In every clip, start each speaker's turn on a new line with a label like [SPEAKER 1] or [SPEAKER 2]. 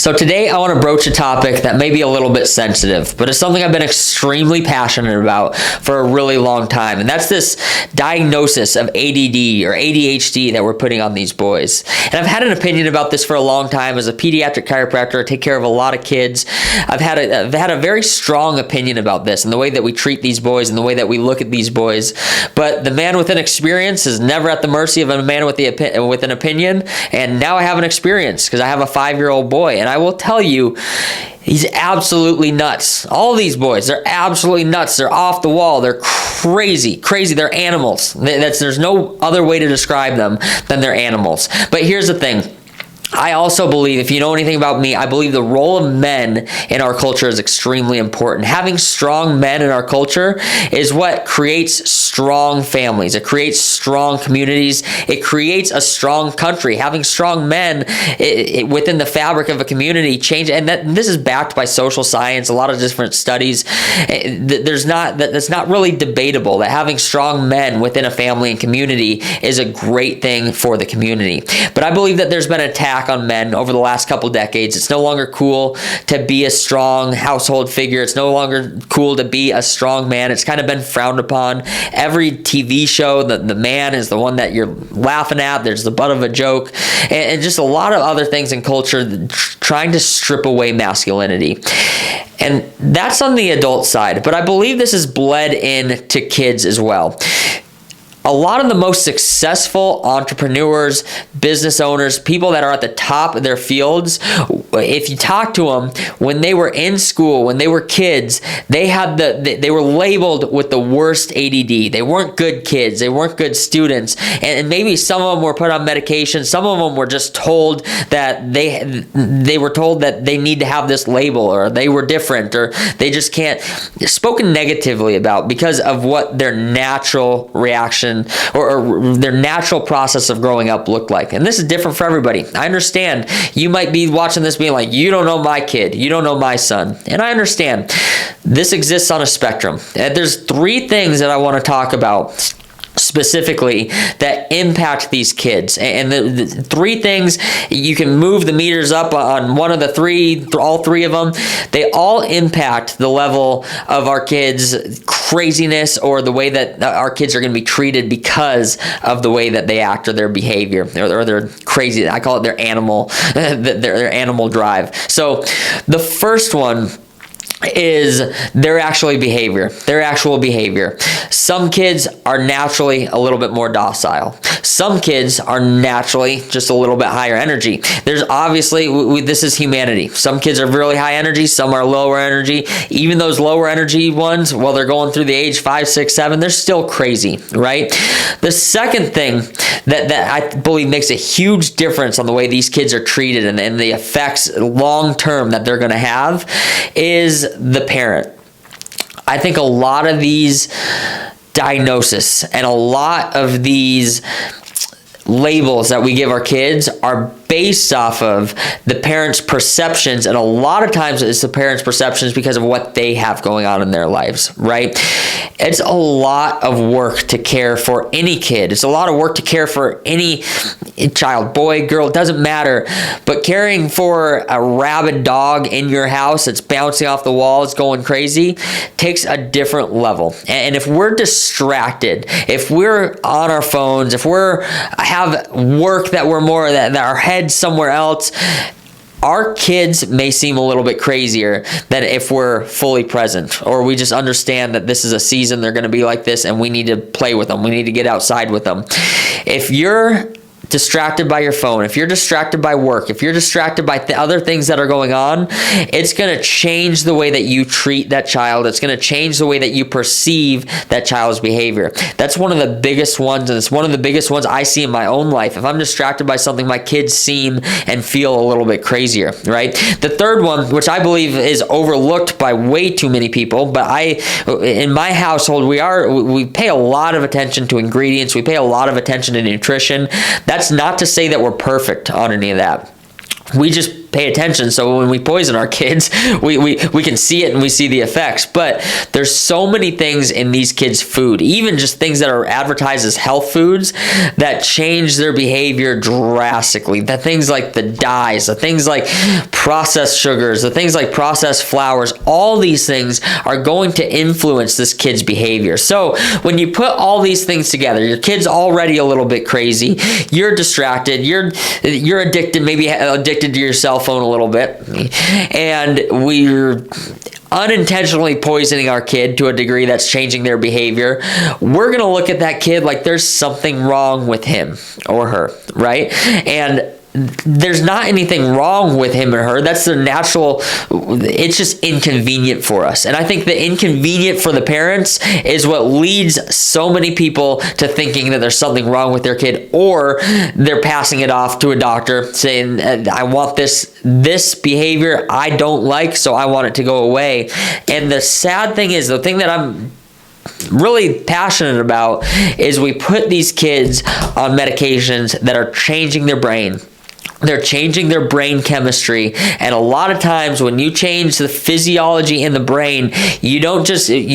[SPEAKER 1] So today I want to broach a topic that may be a little bit sensitive, but it's something I've been extremely passionate about for a really long time. And that's this diagnosis of ADD or ADHD that we're putting on these boys. And I've had an opinion about this for a long time. As a pediatric chiropractor, I take care of a lot of kids. I've had a very strong opinion about this and the way that we treat these boys and the way that we look at these boys. But the man with an experience is never at the mercy of a man with an opinion. And now I have an experience because I have a 5-year-old boy. And I will tell you, he's absolutely nuts. All these boys, they're absolutely nuts. They're off the wall. They're crazy. They're animals. There's no other way to describe them than they're animals. But here's the thing. I also believe, if you know anything about me, I believe the role of men in our culture is extremely important. Having strong men in our culture is what creates strong families. It creates strong communities. It creates a strong country. Having strong men within the fabric of a community this is backed by social science, a lot of different studies. That's not really debatable that having strong men within a family and community is a great thing for the community. But I believe that there's been an attack on men over the last couple decades. It's no longer cool to be a strong household figure. It's no longer cool to be a strong man. It's kind of been frowned upon. Every TV show, the man is the one that you're laughing at. There's the butt of a joke, and just a lot of other things in culture trying to strip away masculinity. And that's on the adult side, but I believe this is bled into kids as well. A lot of the most successful entrepreneurs, business owners, people that are at the top of their fields, if you talk to them, when they were in school, when they were kids, they were labeled with the worst ADD. They weren't good kids. They weren't good students. And maybe some of them were put on medication. Some of them were just told that they were told that they need to have this label, or they were different, or they just can't. Spoken negatively about because of what their natural reaction or their natural process of growing up looked like. And this is different for everybody. I understand. You might be watching this being like, you don't know my kid. You don't know my son. And I understand. This exists on a spectrum. And there's 3 things that I want to talk about specifically that impact these kids. And the 3 things, you can move the meters up on one of the 3, all 3 of them. They all impact the level of our kids' craziness or the way that our kids are going to be treated because of the way that they act or their behavior or their crazy. I call it their animal, their animal drive. So the first one is their actual behavior. Some kids are naturally a little bit more docile. Some kids are naturally just a little bit higher energy. There's obviously, this is humanity. Some kids are really high energy, some are lower energy. Even those lower energy ones, while they're going through the age 5, 6, 7, they're still crazy, right? The second thing that I believe makes a huge difference on the way these kids are treated and the effects long term that they're going to have is the parent. I think a lot of these diagnoses and a lot of these labels that we give our kids are based off of the parents' perceptions, and a lot of times it's the parents' perceptions because of what they have going on in their lives, right? It's a lot of work to care for any kid. It's a lot of work to care for any child, boy, girl, it doesn't matter. But caring for a rabid dog in your house that's bouncing off the walls, going crazy, takes a different level. And if we're distracted, if we're on our phones, if we're have work that we're more that our head somewhere else, our kids may seem a little bit crazier than if we're fully present, or we just understand that this is a season, they're going to be like this, and we need to play with them. We need to get outside with them. If you're distracted by your phone, if you're distracted by work, if you're distracted by other things that are going on, it's going to change the way that you treat that child. It's going to change the way that you perceive that child's behavior. That's one of the biggest ones, and it's one of the biggest ones I see in my own life. If I'm distracted by something, my kids seem and feel a little bit crazier, right? The third one, which I believe is overlooked by way too many people, but in my household, we pay a lot of attention to ingredients. We pay a lot of attention to nutrition. That's not to say that we're perfect on any of that. We just pay attention, so when we poison our kids, we can see it and we see the effects. But there's so many things in these kids' food, even just things that are advertised as health foods, that change their behavior drastically. The things like the dyes, the things like processed sugars, the things like processed flours, all these things are going to influence this kid's behavior. So when you put all these things together, your kid's already a little bit crazy, you're distracted, you're addicted, maybe addicted to your cell phone a little bit, and we're unintentionally poisoning our kid to a degree that's changing their behavior, we're going to look at that kid like there's something wrong with him or her, right? And there's not anything wrong with him or her. That's their natural. It's just inconvenient for us. And I think the inconvenient for the parents is what leads so many people to thinking that there's something wrong with their kid, or they're passing it off to a doctor saying, I want this behavior I don't like, so I want it to go away. And the sad thing is, the thing that I'm really passionate about is we put these kids on medications that are changing their brain. They're changing their brain chemistry, and a lot of times when you change the physiology in the brain, you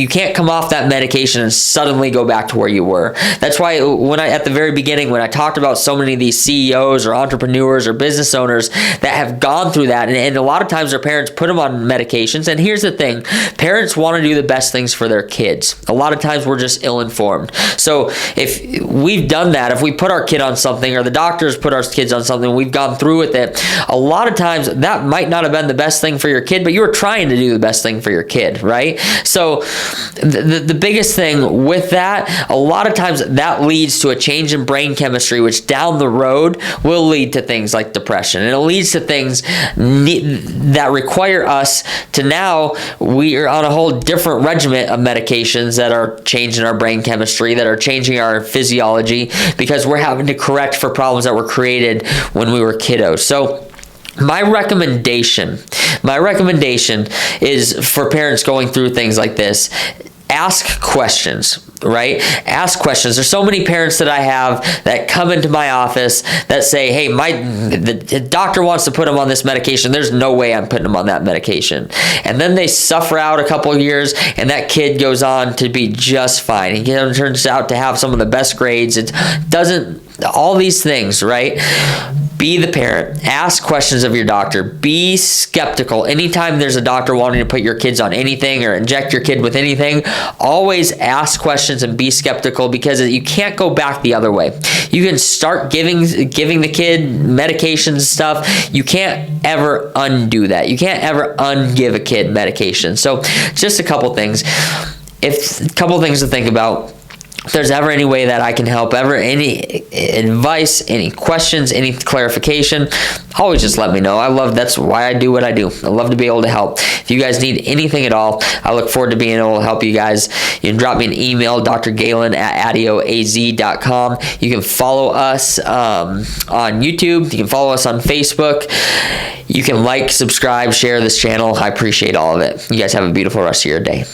[SPEAKER 1] can't come off that medication and suddenly go back to where you were. That's why at the very beginning, when I talked about so many of these CEOs or entrepreneurs or business owners that have gone through that, and a lot of times their parents put them on medications. And here's the thing, parents want to do the best things for their kids. A lot of times we're just ill-informed. So if we've done that, if we put our kid on something, or the doctors put our kids on something, we've gone through with it, a lot of times that might not have been the best thing for your kid, but you were trying to do the best thing for your kid, right? So the biggest thing with that, a lot of times that leads to a change in brain chemistry, which down the road will lead to things like depression. And it leads to things that require us to, now we are on a whole different regimen of medications that are changing our brain chemistry, that are changing our physiology, because we're having to correct for problems that were created when we were kiddos. So my recommendation is for parents going through things like this, ask questions, right? Ask questions. There's so many parents that I have that come into my office that say, hey, the doctor wants to put them on this medication. There's no way I'm putting them on that medication. And then they suffer out a couple of years, and that kid goes on to be just fine. He turns out to have some of the best grades. It doesn't, all these things, right? Be the parent. Ask questions of your doctor. Be skeptical. Anytime there's a doctor wanting to put your kids on anything or inject your kid with anything, always ask questions and be skeptical, because you can't go back the other way. You can start giving the kid medications and stuff. You can't ever undo that. You can't ever ungive a kid medication. So just a couple things. A couple things to think about. If there's ever any way that I can help, any advice, any questions, any clarification, always just let me know. That's why I do what I do. I love to be able to help. If you guys need anything at all, I look forward to being able to help you guys. You can drop me an email, drgalen@adioaz.com. You can follow us on YouTube. You can follow us on Facebook. You can like, subscribe, share this channel. I appreciate all of it. You guys have a beautiful rest of your day.